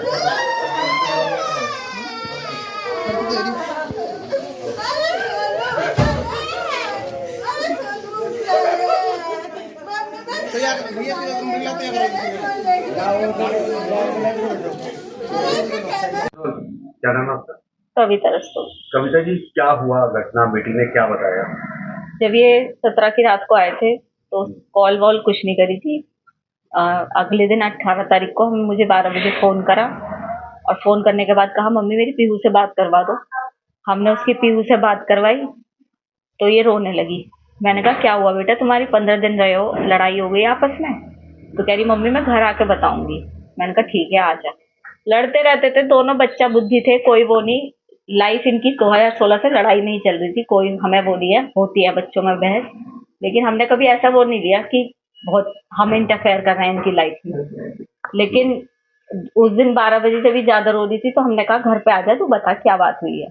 क्या नाम है आपका? कविता रस्तोगी। कविता जी, क्या हुआ घटना? बेटी ने क्या बताया? जब ये 17 की रात को आए थे तो कॉल वॉल कुछ नहीं करी थी। अगले दिन 18 तारीख को मुझे 12 बजे फोन करा और फोन करने के बाद कहा मम्मी मेरी पीहू से बात करवा दो। हमने उसकी पीहू से बात करवाई तो ये रोने लगी। मैंने कहा क्या हुआ बेटा, तुम्हारी 15 दिन रहे हो, लड़ाई हो गई आपस में? तो कह रही मम्मी मैं घर आके बताऊंगी। मैंने कहा ठीक है आ जा। लड़ते रहते थे दोनों, बच्चा बुद्धि थे, कोई वो नहीं। लाइफ इनकी 2016 से लड़ाई नहीं चल रही थी, कोई हमें वो नहीं है, होती है बच्चों में बहस, लेकिन हमने कभी ऐसा वो नहीं लिया कि बहुत हम इंटरफेयर कर रहे हैं इनकी लाइफ में। लेकिन उस दिन 12 बजे से भी ज्यादा रो रही थी तो हमने कहा घर पे आ जा, तू बता क्या बात हुई है।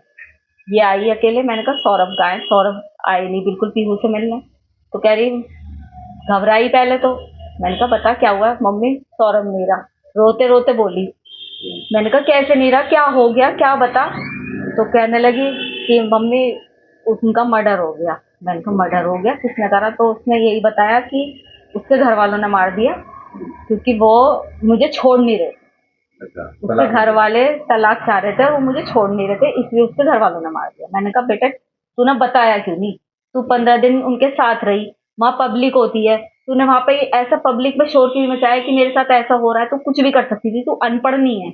ये आई अकेले। मैंने कहा सौरभ कहाँ है? सौरभ आए नहीं बिल्कुल पीहू से मिलने। तो कह रही घबराई पहले तो। मैंने कहा बता क्या हुआ? मम्मी सौरभ नहीं रहा, रोते रोते बोली। मैंने कहा कैसे नहीं रहा, क्या हो गया, क्या बता। तो कहने लगी कि मम्मी उनका मर्डर हो गया। मैंने कहा मर्डर हो गया, किसने करा? तो उसने यही बताया कि उसके घर वालों ने मार दिया क्योंकि वो मुझे छोड़ नहीं रहे। उसके घर वाले तलाक चाह रहे थे और वो मुझे छोड़ नहीं रहे थे, इसलिए उसके घर वालों ने मार दिया। मैंने कहा बेटा तूने बताया क्यों नहीं? तू 15 दिन उनके साथ रही, वहाँ पब्लिक होती है, तूने वहां पे ऐसा पब्लिक में शोर क्यों मचाया कि मेरे साथ ऐसा हो रहा है? तू कुछ भी कर सकती थी, तू अनपढ़ नहीं है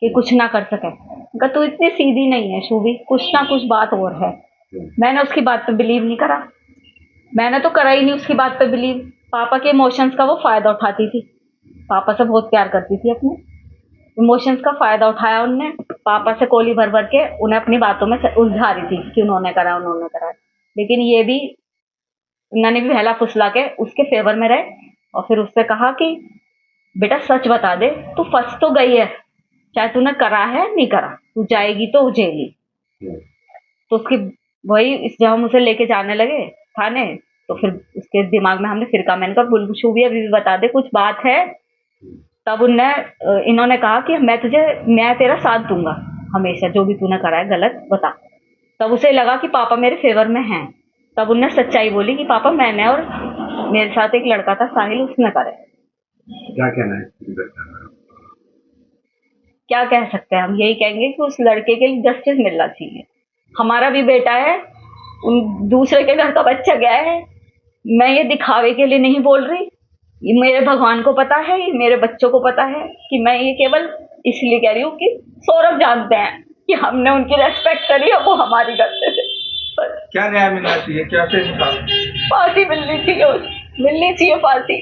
कि कुछ ना कर सके। कहा तू इतनी सीधी नहीं है शूभी, कुछ ना कुछ बात और है। मैंने उसकी बात पे बिलीव नहीं करा, मैंने तो करा ही नहीं उसकी बात पे बिलीव। पापा के इमोशंस का वो फायदा उठाती थी, पापा से बहुत प्यार करती थी, अपने इमोशंस का फायदा उठाया उनने। पापा से कोली भर भर के उन्हें अपनी बातों में उलझा रही थी कि उन्होंने करा उन्होंने करा। लेकिन ये भी उन्होंने भी बहला फुसला के उसके फेवर में रहे और फिर उससे कहा कि बेटा सच बता दे, तू फंस तो गई है, चाहे तूने करा है नहीं करा, तू जाएगी तो जेली। तो उसकी वही जब हम उसे लेके जाने लगे थाने तो फिर उसके दिमाग में हमने फिर कहा, मैंने कहा शूभी अभी भी बता दे कुछ बात है। तब इन्होंने कहा कि मैं तेरा साथ दूंगा हमेशा, जो भी तूने करा है गलत बता। तब उसे लगा कि पापा मेरे फेवर में हैं। तब उनने सच्चाई बोली कि पापा मैंने और मेरे साथ एक लड़का था साहिल, उसने करे। क्या कहना है? क्या कह सकते हैं हम? यही कहेंगे कि उस लड़के के लिए जस्टिस मिलना चाहिए। हमारा भी बेटा है, उन दूसरे के घर का बच्चा गया है। मैं ये दिखावे के लिए नहीं बोल रही, ये मेरे भगवान को पता है, ये मेरे बच्चों को पता है कि मैं ये केवल इसलिए कह रही हूँ कि सौरभ जानते हैं कि हमने उनकी रेस्पेक्ट करी और वो हमारी करते थे। क्या न्याय मिलना चाहिए? क्या फांसी मिलनी चाहिए फांसी।